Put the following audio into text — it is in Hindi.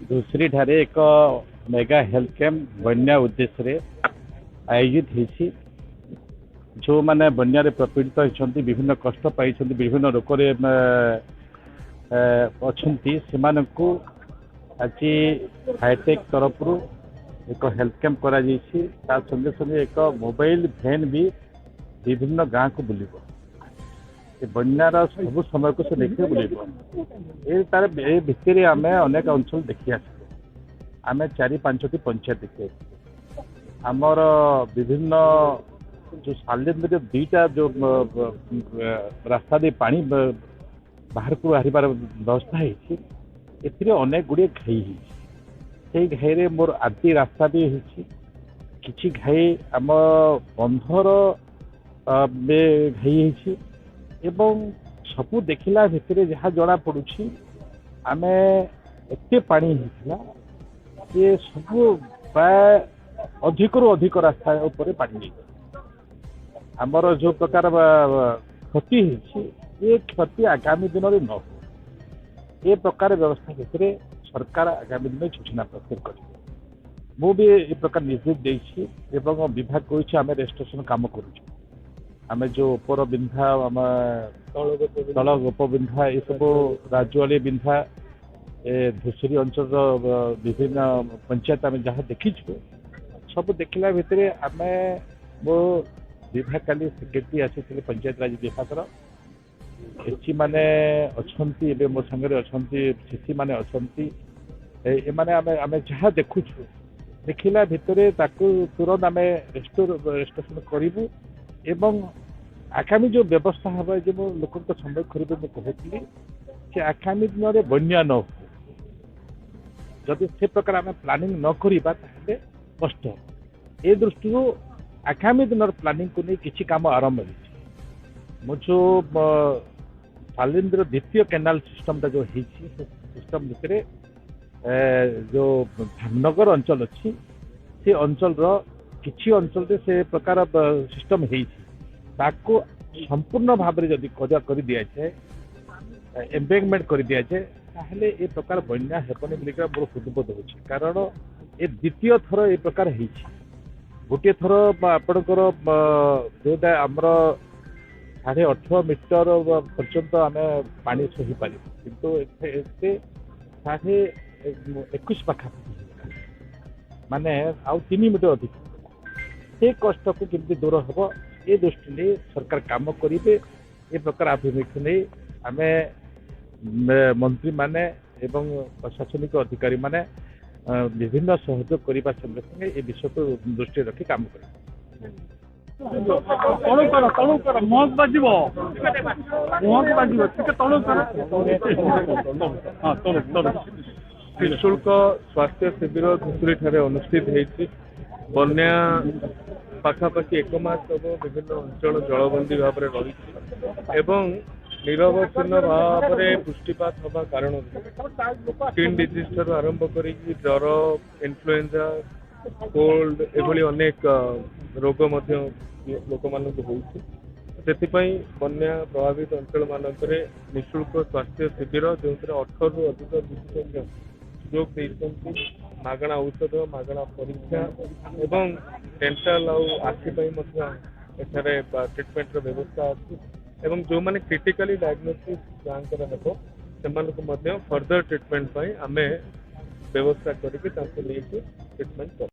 धूसरी ठारे एक मेगा हेल्थ कैंप बन्या उद्देश्य आयोजित होती जो माने बन्या प्रपीड़ित होती विभिन्न कष्ट पाई विभिन्न रोग अच्छा आज हाईटेक तरफ एक हेल्थ कैंप करा संगे संगे एक मोबाइल भैन भी विभिन्न गाँव को बुलब बन्यार सब समय को से देखिए बुल तार भितर आम अनेक अंचल देखी आम 4-5टी पंचायत देखिए आमर विभिन्न जो सालेन्द्र दुईटा जो रास्ता दे पानी बाहर को बाहर व्यवस्था है अनेक गुड़े घाई से घाई मोर आदि रास्ता भी किसी घाई आम बंधर घाई एवं सबू देखला भितर जहाँ जना पड़ुछि आमे एते पानी होता ये सबू प्राय अधिक रु अधिक रास्ता ऊपर पानी आमर जो प्रकार क्षति ये क्षति आगामी दिन में न हो ये प्रकार व्यवस्था भितर सरकार आगामी दिन में योजना प्रस्तुत कर मु भी ये प्रकार निर्देश देछि एवं विभाग कही आम रेजिस्ट्रेशन काम करुछु आम जो उपर बिंधा आम तल गोप बिंधा ये सब राजवाड़ी बिंधा धूसरी अंचल विभिन्न पंचायत आम जहाँ देखीचु सब देखला भितर आम मो विभाग काली सेक्रेटरी आसी पंचायत राज विभाग एसी माने अच्छा मो संगे अच्छा सीसी माने अच्छा माने आम जहाँ देखुचु देखला भितर तुरंत आम रेजिस्ट्रेशन करूँ एवं आगामी जो व्यवस्था हम जो लोक समय खरीद कहती से आगामी दिन में बन्या न हो जदि से प्रकार आम प्लानिंग न करवा कष्ट ए दृष्टि आगामी दिन प्लानिंग को नहीं किसी काम आरंभ हो जो सालेन्द्र द्वितीय कैनाल सिस्टम जो सिस्टम भितर जो धामनगर अंचल अच्छी से अंचल किसी अंचल से प्रकार सिस्टम हो संपूर्ण भाव में जदि कर दि जाए एम्बैंकमेंट कर दि जाए ताहले ए प्रकार बन्या हेबनी बोलिक मोर हृदबोध हो कारण ये द्वितीय थर ए प्रकार गोटे थर आपणकर जोटा आमर 18.5 मीटर पर्यंत आम पानी सही पार किंतु 21 पाखापाखि माने आउ 3 मीटर अधिक से कष्ट को किमती दूर हम ये दृष्टि सरकार काम करेंगे ये प्रकार आभिमुख्य नहीं आम मंत्री माने एवं प्रशासनिक अधिकारी माने विभिन्न सहयोग करने संगे संगे ये विषय को दृष्टि रखी काम करें निःशुल्क स्वास्थ्य शिविर धूसरी ठारे अनुष्ठित होती बन्या पाखापाखि 1 मास हम विभिन्न अंचल जलबंदी भाव में रही निरवच्छिन्न भाव में पुष्टिपात हवा कारण स्किन डिजीज ठार आरंभ कर ज्वर इन्फ्लुएंजा कोल्ड एभली अनेक रोग लोक मानक होपाई बन्या प्रभावित अंचल मानक निःशुल्क स्वास्थ्य शिविर जो 18 रु अधिक विशेषज्ञ सुजोग देते मागणा औषध मागणा परीक्षा एवं डेंटाल आखिपाई ट्रिटमेंट व्यवस्था अच्छी एवं जो मैंने क्रिटिकली डायग्नोसिस जहाँ फर्दर ट्रिटमेंट आम व्यवस्था करके ट्रिटमेंट कर